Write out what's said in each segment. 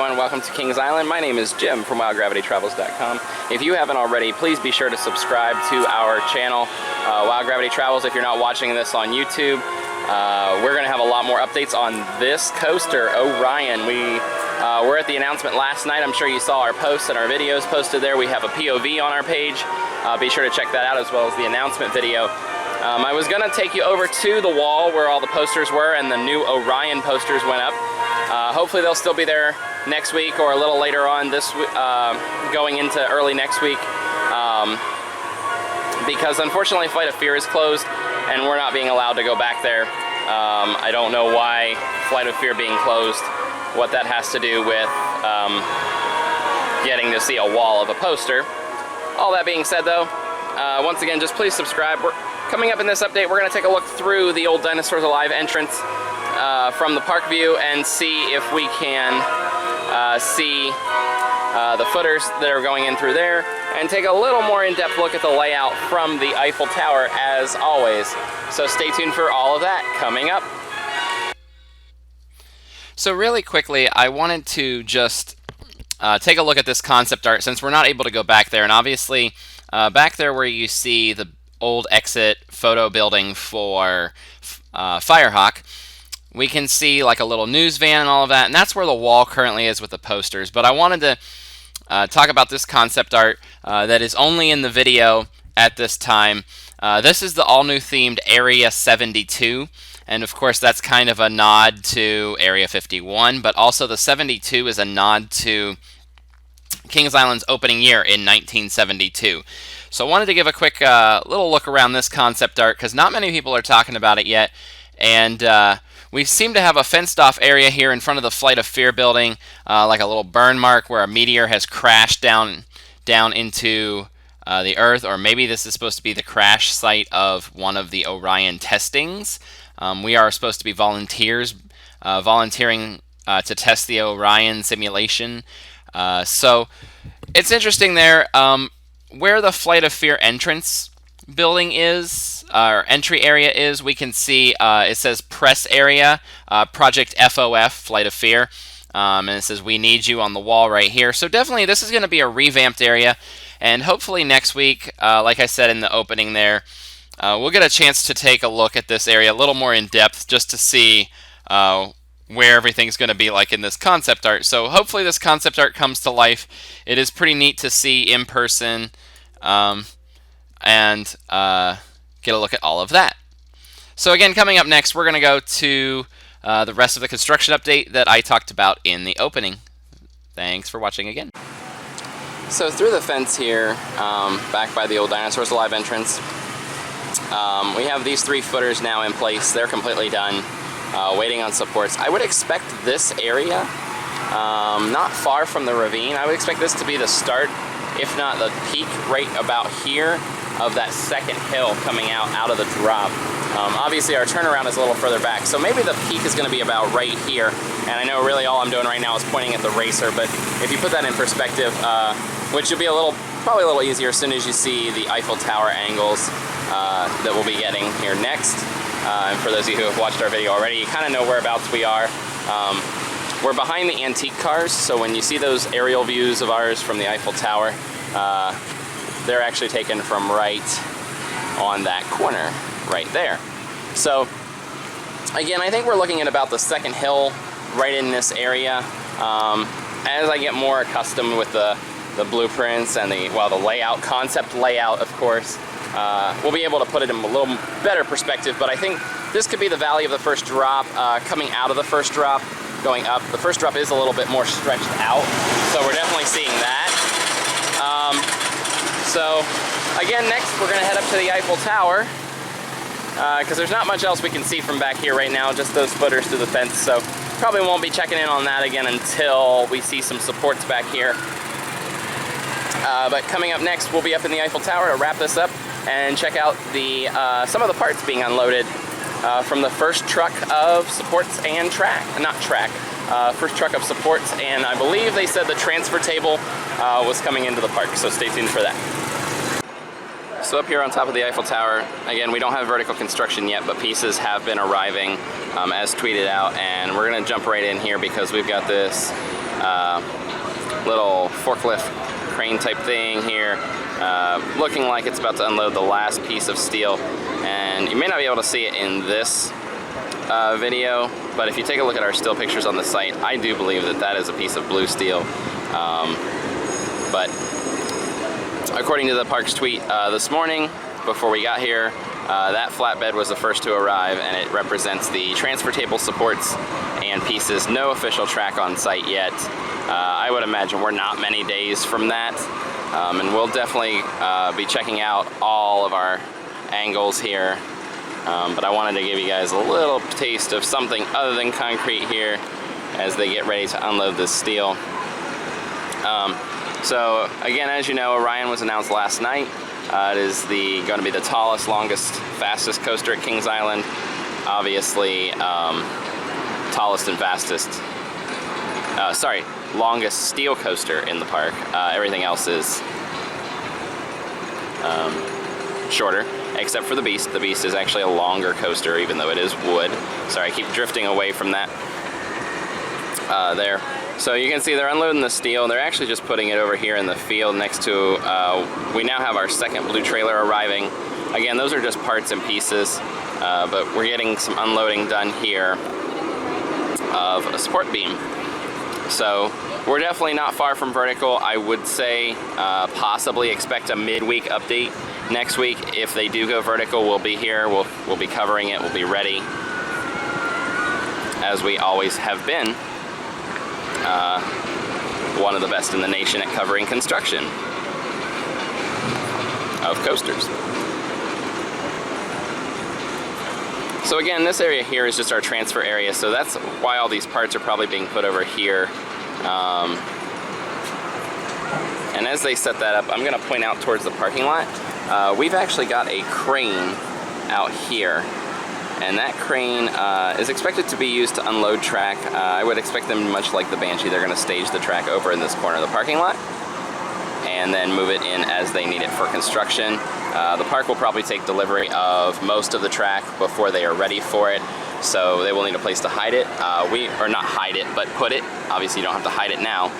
everyone, welcome to Kings Island. My name is Jim from WildGravityTravels.com. If you haven't already, please be sure to subscribe to our channel, Wild Gravity Travels. If you're not watching this on YouTube, we're going to have a lot more updates on this coaster, Orion. We were at the announcement last night. I'm sure you saw our posts and our videos posted there. We have a POV on our page. Be sure to check that out, as well as the announcement video. I was going to take you over to the wall where all the posters were, and the new Orion posters went up. Hopefully they'll still be there next week or a little later on this going into early next week, because unfortunately Flight of Fear is closed and we're not being allowed to go back there. I don't know why Flight of Fear being closed, what that has to do with getting to see a wall of a poster. All that being said though, once again, just please subscribe. Coming up in this update, we're going to take a look through the old Dinosaurs Alive entrance from the park view and see if we can see the footers that are going in through there, and take a little more in-depth look at the layout from the Eiffel Tower as always. So stay tuned for all of that coming up. So really quickly, I wanted to just take a look at this concept art since we're not able to go back there. And obviously, back there where you see the old exit photo building for Firehawk, we can see like a little news van and all of that, and that's where the wall currently is with the posters. But I wanted to talk about this concept art that is only in the video at this time. This is the all-new themed Area 72, and of course that's kind of a nod to Area 51, but also the 72 is a nod to Kings Island's opening year in 1972. So I wanted to give a quick little look around this concept art because not many people are talking about it yet, and we seem to have a fenced-off area here in front of the Flight of Fear building, like a little burn mark where a meteor has crashed down into the Earth, or maybe this is supposed to be the crash site of one of the Orion testings. We are supposed to be volunteers volunteering to test the Orion simulation. So it's interesting there. Where the Flight of Fear entrance building is, or entry area is, we can see it says press area, Project FOF, Flight of Fear, and it says we need you on the wall right here. So definitely this is going to be a revamped area, and hopefully next week, like I said in the opening there, we'll get a chance to take a look at this area a little more in depth just to see where everything's going to be like in this concept art. So hopefully this concept art comes to life. It is pretty neat to see in person, and get a look at all of that. So again, coming up next, we're going to go to the rest of the construction update that I talked about in the opening. Thanks for watching again. So through the fence here, back by the old Dinosaurs Alive entrance, we have these 3 footers now in place. They're completely done, waiting on supports. I would expect this area, not far from the ravine, I would expect this to be the start, if not the peak, right about here of that second hill coming out of the drop. Obviously our turnaround is a little further back, so maybe the peak is going to be about right here. And I know really all I'm doing right now is pointing at the racer, but if you put that in perspective, which will be probably a little easier as soon as you see the Eiffel Tower angles that we'll be getting here next. And for those of you who have watched our video already, you kind of know whereabouts we are. We're behind the antique cars, so when you see those aerial views of ours from the Eiffel Tower, they're actually taken from right on that corner right there. So again, I think we're looking at about the second hill right in this area. As I get more accustomed with the blueprints and the layout, concept layout, of course, we'll be able to put it in a little better perspective. But I think this could be the valley of the first drop, coming out of the first drop, going up. The first drop is a little bit more stretched out, so we're definitely seeing that. So again, next we're going to head up to the Eiffel Tower, because there's not much else we can see from back here right now, just those footers through the fence. So probably won't be checking in on that again until we see some supports back here. But coming up next, we'll be up in the Eiffel Tower to wrap this up and check out the some of the parts being unloaded from the first truck of supports and first truck of supports, and I believe they said the transfer table was coming into the park, so stay tuned for that. So up here on top of the Eiffel Tower, again, we don't have vertical construction yet, but pieces have been arriving as tweeted out, and we're going to jump right in here because we've got this little forklift crane type thing here, looking like it's about to unload the last piece of steel. And you may not be able to see it in this video, but if you take a look at our still pictures on the site, I do believe that that is a piece of blue steel. But according to the park's tweet this morning, before we got here, that flatbed was the first to arrive, and it represents the transfer table supports and pieces. No official track on site yet. I would imagine we're not many days from that, and we'll definitely be checking out all of our angles here. But I wanted to give you guys a little taste of something other than concrete here as they get ready to unload this steel. So again, as you know, Orion was announced last night. It is going to be the tallest, longest, fastest coaster at Kings Island. Obviously, tallest and fastest. Longest steel coaster in the park. Everything else is shorter, except for the Beast. The Beast is actually a longer coaster, even though it is wood. Sorry, I keep drifting away from that. There. So you can see they're unloading the steel. They're actually just putting it over here in the field next to, we now have our second blue trailer arriving. Again, those are just parts and pieces, but we're getting some unloading done here of a support beam. So we're definitely not far from vertical. I would say possibly expect a midweek update next week. If they do go vertical, we'll be here. We'll be covering it. We'll be ready, as we always have been. One of the best in the nation at covering construction of coasters. So again, this area here is just our transfer area, so that's why all these parts are probably being put over here. And as they set that up, I'm going to point out towards the parking lot. We've actually got a crane out here. And that crane is expected to be used to unload track. I would expect them, much like the Banshee, they're going to stage the track over in this corner of the parking lot and then move it in as they need it for construction. The park will probably take delivery of most of the track before they are ready for it, so they will need a place to hide it. Or not hide it, but put it. Obviously you don't have to hide it now.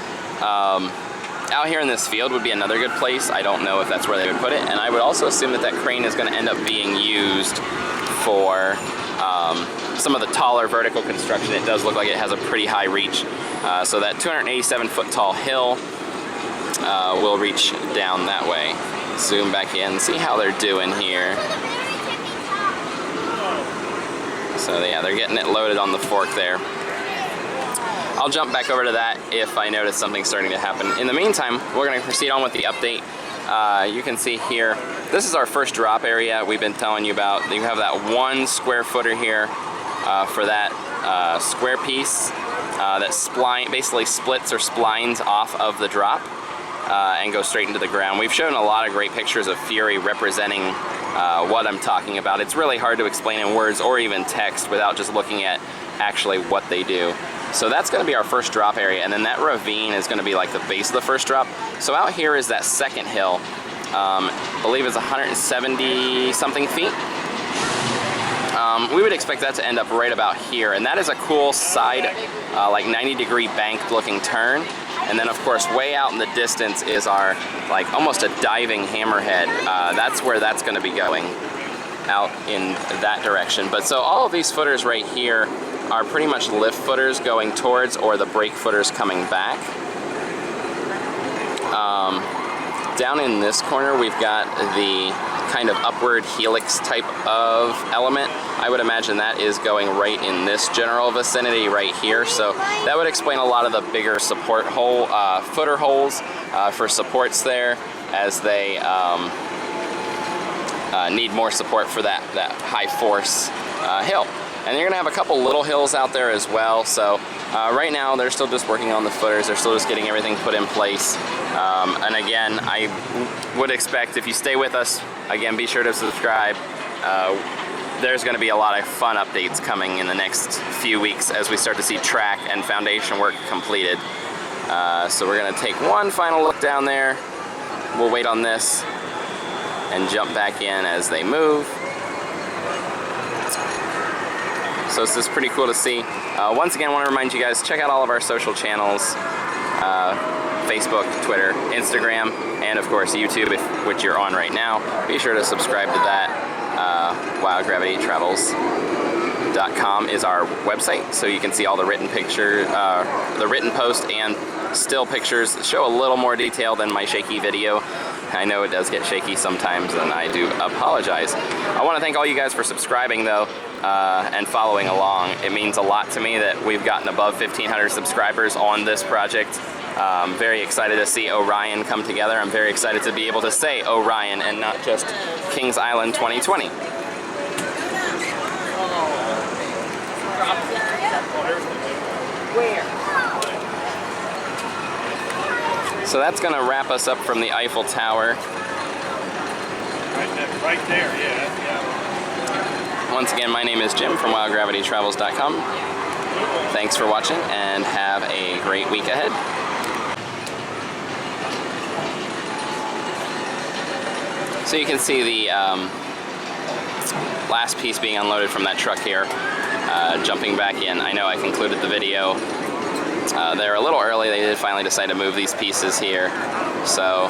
Out here in this field would be another good place. I don't know if that's where they would put it, and I would also assume that that crane is going to end up being used for some of the taller vertical construction. It does look like it has a pretty high reach. So that 287-foot tall hill will reach down that way. Zoom back in, see how they're doing here. So yeah, they're getting it loaded on the fork there. I'll jump back over to that if I notice something starting to happen. In the meantime, we're going to proceed on with the update. You can see here, this is our first drop area we've been telling you about. You have that 1 square footer here for that square piece that basically splits or splines off of the drop and goes straight into the ground. We've shown a lot of great pictures of Fury representing what I'm talking about. It's really hard to explain in words or even text without just looking at actually what they do. So that's going to be our first drop area, and then that ravine is going to be like the base of the first drop. So out here is that second hill. I believe it's 170 something feet. We would expect that to end up right about here, and that is a cool side, like 90-degree banked looking turn. And then of course way out in the distance is our, like, almost a diving hammerhead. That's where that's going to be going, out in that direction. But so all of these footers right here are pretty much lift footers going towards, or the brake footers coming back. Down in this corner we've got the kind of upward helix type of element. I would imagine that is going right in this general vicinity right here. So that would explain a lot of the bigger support hole, footer holes for supports there, as they need more support for that high force hill. And you're going to have a couple little hills out there as well. So right now they're still just working on the footers. They're still just getting everything put in place. And again, I would expect, if you stay with us, again, be sure to subscribe. There's going to be a lot of fun updates coming in the next few weeks as we start to see track and foundation work completed. So we're going to take one final look down there. We'll wait on this and jump back in as they move. So it's just pretty cool to see. Once again, I want to remind you guys, check out all of our social channels. Facebook, Twitter, Instagram, and of course YouTube, which you're on right now. Be sure to subscribe to that. WildGravityTravels.com is our website, so you can see all the written picture, the written post and still pictures that show a little more detail than my shaky video. I know it does get shaky sometimes, and I do apologize. I want to thank all you guys for subscribing, though, and following along. It means a lot to me that we've gotten above 1,500 subscribers on this project. I'm very excited to see Orion come together. I'm very excited to be able to say Orion and not just Kings Island 2020. Where? So that's going to wrap us up from the Eiffel Tower. Right there, yeah. Once again, my name is Jim from WildGravityTravels.com. Thanks for watching, and have a great week ahead. So you can see the last piece being unloaded from that truck here, jumping back in. I know I concluded the video. They're a little early. They did finally decide to move these pieces here. So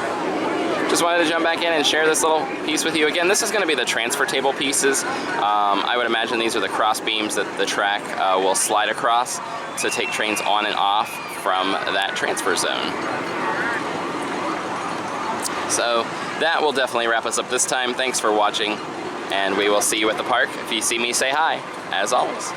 just wanted to jump back in and share this little piece with you. Again, this is going to be the transfer table pieces. I would imagine these are the cross beams that the track will slide across to take trains on and off from that transfer zone. So that will definitely wrap us up this time. Thanks for watching, and we will see you at the park. If you see me, say hi, as always.